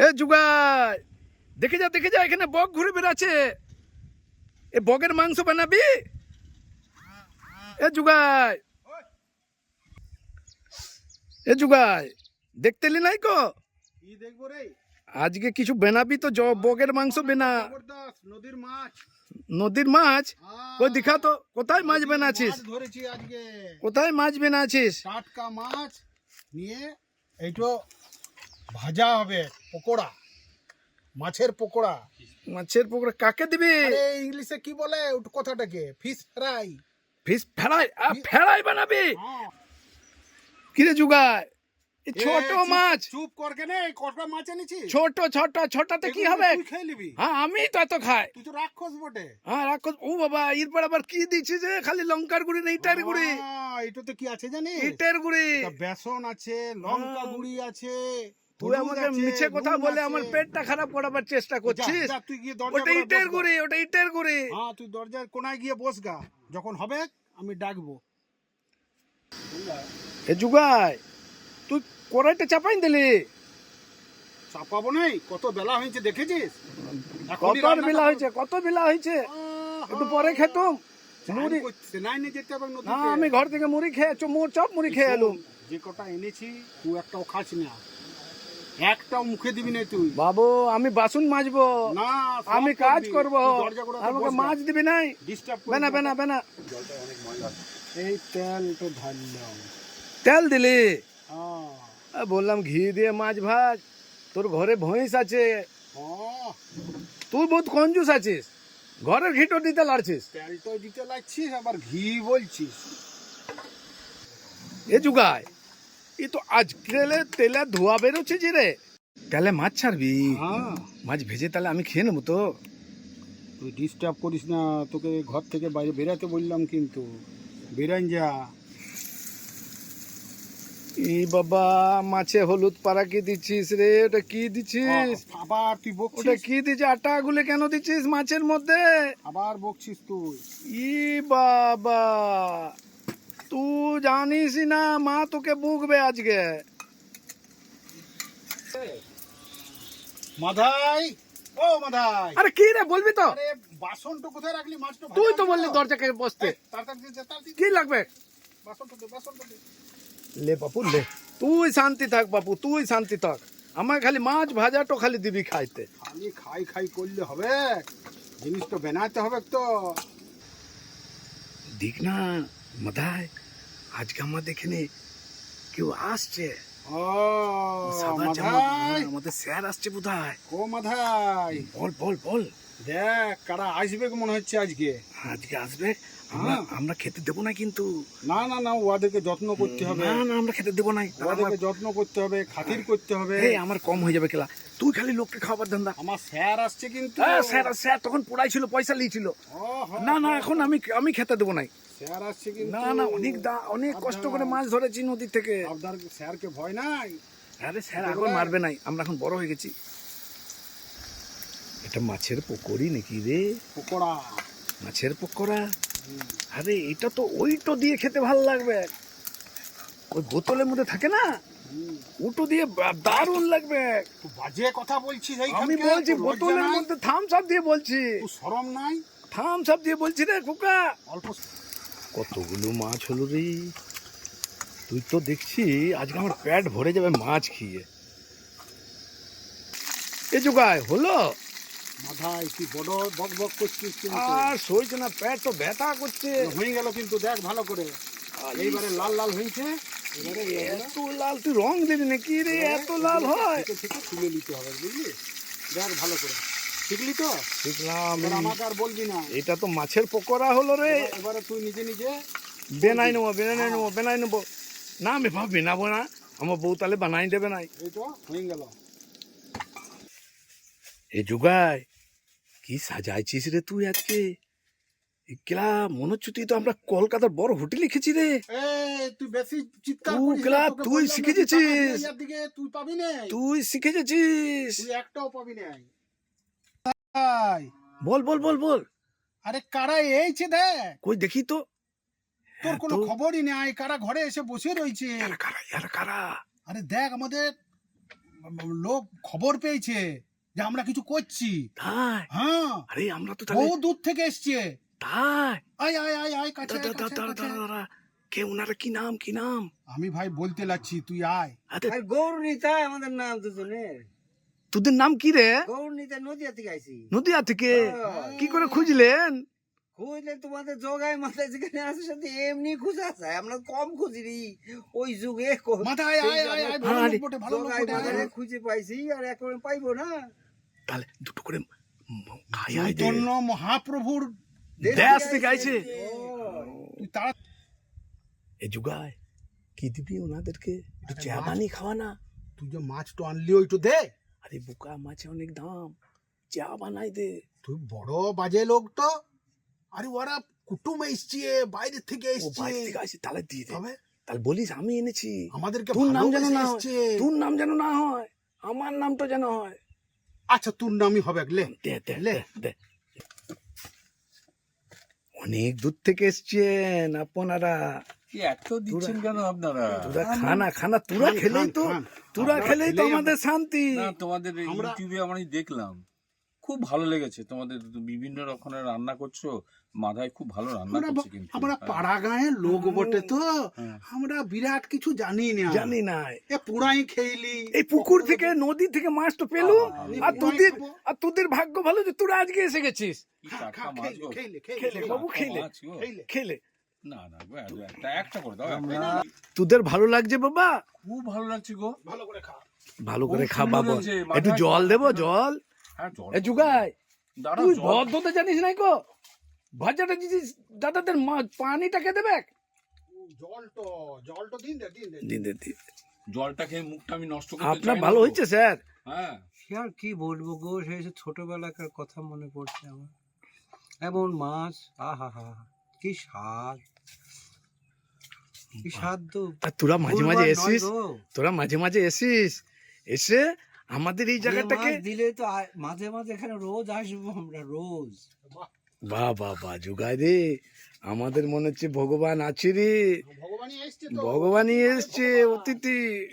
এ জুগাই, দেখে যা এখানে বক ঘুরে বেড়াচ্ছে। এ বকের মাংস বানাবি? এ জুগাই, এ জুগাই, দেখতে এলি নাই কো? কি দেখবো রে? আজকে কিছু বানাবি তো, বকের মাংস বানা। জবরদস্ত নদীর মাছ। নদীর মাছ? কই দেখা তো, কোথায় মাছ নদীর বানাচ্ছিস? মাছ ধরেছি আজকে। কোথায় মাছ বানাচ্ছিস? টাটকা মাছ নিয়ে এইটো ভাজা হবে, পকোড়া, মাছের পকোড়া। মাছের পকোড়া কাকে দিবি? আরে ইংলিশে কি বলে ওটা কথাটাকে? Fish fry. Fish fry? Fry বানাবি? হ্যাঁ। কিরে জুগাই, এই ছোট মাছ। চুপ কর কেনে, কটা মাছ এনেছি। ছোট ছোট ছোটতে কি হবে? তুই খেয়ে নিবি। হ্যাঁ, আমি তো এত খাই। তুই তো রাক্ষস বটে। হ্যাঁ রাক্ষস। ও বাবা, এরপর আবার কি দিচ্ছিস যে? খালি লঙ্কার গুঁড়ি না ইটার গুঁড়ি? এটাতে কি আছে জানিস? ইটের গুঁড়ি। বেসন আছে, লঙ্কা গুঁড়ি আছে। তুই আমাকে মিছে কথা বলে আমার পেটটা খারাপ করাবার চেষ্টা করছিস। তুই গিয়ে ওটা ইটের গুঁড়ি, ওটা ইটের গুঁড়ি। হ্যাঁ, তুই দরজার কোনায় গিয়ে বস গা, যখন হবে আমি ডাকবো। এ জুগাই, তুই কড়াইটা চাপাই দিলি? চাপাবো নাই, কত বেলা হয়েছে দেখেছিস? কত বেলা হয়েছে, কত বেলা হয়েছে? একটু পরে খেতুম মুড়ি। না, আমি ঘর থেকে মুড়ি খেয়ে চপ মুড়ি খেয়ে এলুম। যে কটা এনেছি তুই একটাও খাস না, একটাও মুখে দিবি না তুই। বাবু, আমি বাসন মাজবো না, আমি কাজ করবো, আমাকে মাছ দিবি নাই? বেনা বেনা বেনা। এই তেল তো ঢাললাম। তেল দিলি? হ্যাঁ। বললাম ঘি দিয়ে মাছ ভাজ। তোর ঘরে ভৈঁস আছে, তুই বহুত কঞ্জুস আছিস, ঘরের ঘিটো দিতে লাড়ছিস। তেলটাও দিতে লাগছিস, আবার ঘি বলছিস। এ জুগাই, এই তো আজকাল তেলে ধোয়া বেরোচ্ছে যে রে। তাহলে মাছ ছাড়বি? হ্যাঁ, মাছ ভেজে তাহলে আমি খেয়ে নেবো তো। তুই ডিস্টার্ব করিস না, তোকে ঘর থেকে বাইরে বেরাতে বললাম, কিন্তু বেরান যা। এই বাবা, মাছে হলুদ পাড়া কি দিচ্ছিস রে? ওটা কি দিচ্ছিস? আবার তুই ওটা বকছিস? কি দিচ্ছিস? আটা গুলে কেন দিচ্ছিস মাছের মধ্যে? আবার বকছিস তুই? ই বাবা, তুই জানিস না মা তোকে বকবে আজকে। মাধাই, ও মাধাই। আরে কি রে, বলবি তো? আরে বাসনটা কোথায় রাখলি? মাছটা তুই তো বললি দরজাকে বসতে। তাড়াতাড়ি কি লাগবে? বাসনটা দে। লে বাপু লে, তুই শান্তি থাক বাপু, তুই শান্তি থাক। আমার খালি মাছ ভাজাটো খালি দিবি খাইতে। খালি খাই করলে হবে? জিনিস তো বানাতে হবে তো। দেখ না মাথায়, আজকে আমার এখানে কেউ আসছে। ও মাথায় আমাদের স্যার আসছে বোধহয়। ও মাধাই, বল বল বল। দেখ কারা আসবে মনে হচ্ছে আজকে। আজকে আসবে, আমরা খেতে দেবো না কিন্তু। না না না, ওদেরকে যত্ন করতে হবে। না না, আমরা খেতে দেবো না। ওদেরকে যত্ন করতে হবে, খাতির করতে হবে। আমার কম হয়ে যাবে খেলা। তুই খালি লোককে খাবার ধান্দা। আমার স্যার আসছে কিন্তু। স্যার তখন পড়াই ছিল, পয়সা লিয়েছিল। না না, এখন আমি খেতে দেবো না। স্যার আসছে কিন্তু। না না, অনেক কষ্ট করে মাছ ধরেছি নদী থেকে। আপনার স্যারকে ভয় নাই? আরে স্যার এখন মারবে নাই, আমরা এখন বড় হয়ে গেছি। এটা মাছের পকোড়ি নাকি রে? পকোড়া, মাছের পকোড়া। আরে এটা তো ওইটো দিয়ে খেতে ভালো লাগবে, ওই বোতলের মধ্যে থাকে না, ওটো দিয়ে দারুণ লাগবে। বাজে কথা বলছিস? আমি বলছি বোতলের মধ্যে থামস আপ দিয়ে বলছি। শরম নাই? থামস আপ দিয়ে বলছি রে খোকা। অল্প কতগুলো মাছ হলো রে! তুই তো দেখছি আজকে আমার পেট ভরে যাবে মাছ খেয়ে। এ জোগায় হলো? মাথায় কি বড় বক বক করছিস? আর সইছে না, পেট তো ব্যথা করছে। হয়ে গেল কিন্তু, দেখ ভালো করে। এইবারে লাল লাল হয়েছে। এত লাল? তুই রং দিবি নাকি রে? এত লাল হয়? থেকে তুলে নিতে হবে, বুঝলি? দেখ ভালো করে। শিখলি তো? শিখলাম। আমাকে আর বলবি না। এটা তো মাছের পকোড়া হলো রে। এবারে তুই নিজে নিজে বেনাই নেবো। না আমি বানাবো না, আমার বউ তাহলে বানাই দেবে নাই। এই তো হয়ে গেল। এ জুগাই, কি সাজাইছিস রে তুই আজকে? কেলা মনে হচ্ছে তুই তো আমরা কলকাতার বড় হোটেলে খেয়েছি রে। তুই বেশি চিৎকার তুই করিস কেলা, না, তোকে তুই বললাম শিখে না, তুই গেছিস। টাকা দিকে তুই পাবি না। তুই শিখে গেছিস। তুই একটাও পাবি না। বল বল বল বল। আরে কারা এইছে দেখ। কই দেখি তো। তোর কোনো খবরই নাই, কারা ঘরে এসে বসে রয়েছে। কারা? আরে দেখ, আমাদের লোক খবর পেয়েছে যে আমরা কিছু করছি। তাই? হ্যাঁ, আরে আমরা তো তাহলে বহু দূর থেকে এসছে। তাই? আয় আয় আয় আয় কাছে আয়, কাছে আয়, দাঁড়া কাছে আয়। দাঁড়া দাঁড়া, কে ওনারা কি নাম কি নাম? আমি ভাই বলতে লাগছি, তুই আয়। আরে আর গৌরনীতা আমাদের নাম দুজনের। তোদের নাম কি রে? গৌরনীতা নদিয়া থেকে আইছি। নদিয়া থেকে? হ্যাঁ। কি করে খুঁজলেন? খুঁজলে তোমাদের জগায় মাথায় যেখানে আছে সাথে এমনি খুঁজা যায়, আমরা কম খুঁজিনি ওই যুগে। মাথা আয় আয় আয় আয়, ভালো লোক বটে, ভালো লোক জগায় বটে, আয়, মাথায় আয়। খুঁজে পাইছি আর এখন পাইবো না। তাহলে দুটো করে খাই আয় দে। চৈতন্য মহাপ্রভুর দেশ থেকে আইছে। তুই তাড়া এ যুগায় কি দিবি ওনাদেরকে? একটু আরে চা মাছ- পানি খাওয়া না। তুই যে মাছ তো আনলি ওইটু দে। আরে বোকা, মাছে অনেক দাম, চা বানাই দে। তুই বড় বাজে লোক তো। আরে ওরা কুটুম এসছে, বাইরে থেকে ও এসছে। বাইরে থেকে আসে, তাহলে দিয়ে দে। তবে তাহলে বলিস আমি এনেছি। আমাদেরকে তোর নাম যেন ভালোবেসে না হয়, এসছে। তোর নাম যেন না হয়, আমার নামটা যেন হয়। আচ্ছা, তোর নামই হবে, লে দে দে লে। দে। অনেক দূর থেকে এসছেন আপনারা। কি এত দিচ্ছেন কেন আপনারা? তোরা খানা খানা, তোরা খান, খেলেই তো, খান, খান। তোরা আমরা খেলেই তো খেলেই আমাদের শান্তি। না, তোমাদের এই আমরা- ইউটিউবে আমি দেখলাম, খুব ভালো লেগেছে। তোমাদের বিভিন্ন রকমের রান্না করছো, মাথায় খুব ভালো রান্না আমরা করছে কিন্তু। আমরা হ্যাঁ। পাড়া গাঁয়ের লোক বটে তো, হ্যাঁ। আমরা বিরাট কিছু জানি না। জানি না, এ পুরাই খেইলি। এই পুকুর থেকে নদী থেকে মাছ তো পেলু। আর তোদের ভাগ্য ভালো যে তোরা আজকে এসে গেছিস। কি টাটকা মাছ গো। খেইলে খেলে বাবু, টাটকা খেলে মাছ গো। খেইলে। খেলে। না না গো, একটা করে দাও। তোদের ভালো লাগছে বাবা? খুব ভালো লাগছে গো। ভালো করে খা। ভালো করে খুব খা সুন্দর বাবা। হয়েছে, একটু মাথায় জল জল দেবো, আছে না? জল। হ্যাঁ, জল। এ যুগাই, দাঁড়াও, তুই জল। ভদ ধরতে জানিস নাই কো? ভাজাটা দিছিস দাদাদের পানিটাকে দেবে। জলটো দিন দে, দিন দে। দিন দে, দিন দে। জলটা খেয়ে মুখটা আমি নষ্ট করতে আপনার চাই না ভালো তো। হয়েছে স্যার? হ্যাঁ। সে আর কি বলবো গো, সেই সে ছোটবেলাকার কথা মনে পড়ছে আমার। এমন মাছ, আহা হা, কি স্বাদ, কি স্বাদ তো। তা তোরা মাঝে মাঝে ভুলবার নয় এসিস, গো। তোরা মাঝে মাঝে এসিস, এসে আমাদের এই যে জায়গাটাকে। মাছ দিলে তো মাঝে মাঝে এখানে রোজ আসবো আমরা, রোজ। বাহ বাহ বাহ যুগাই রে, আমাদের মনে হচ্ছে ভগবান আছে রে, ভগবানই এসছে তো। ভগবানই এসছে অতিথি।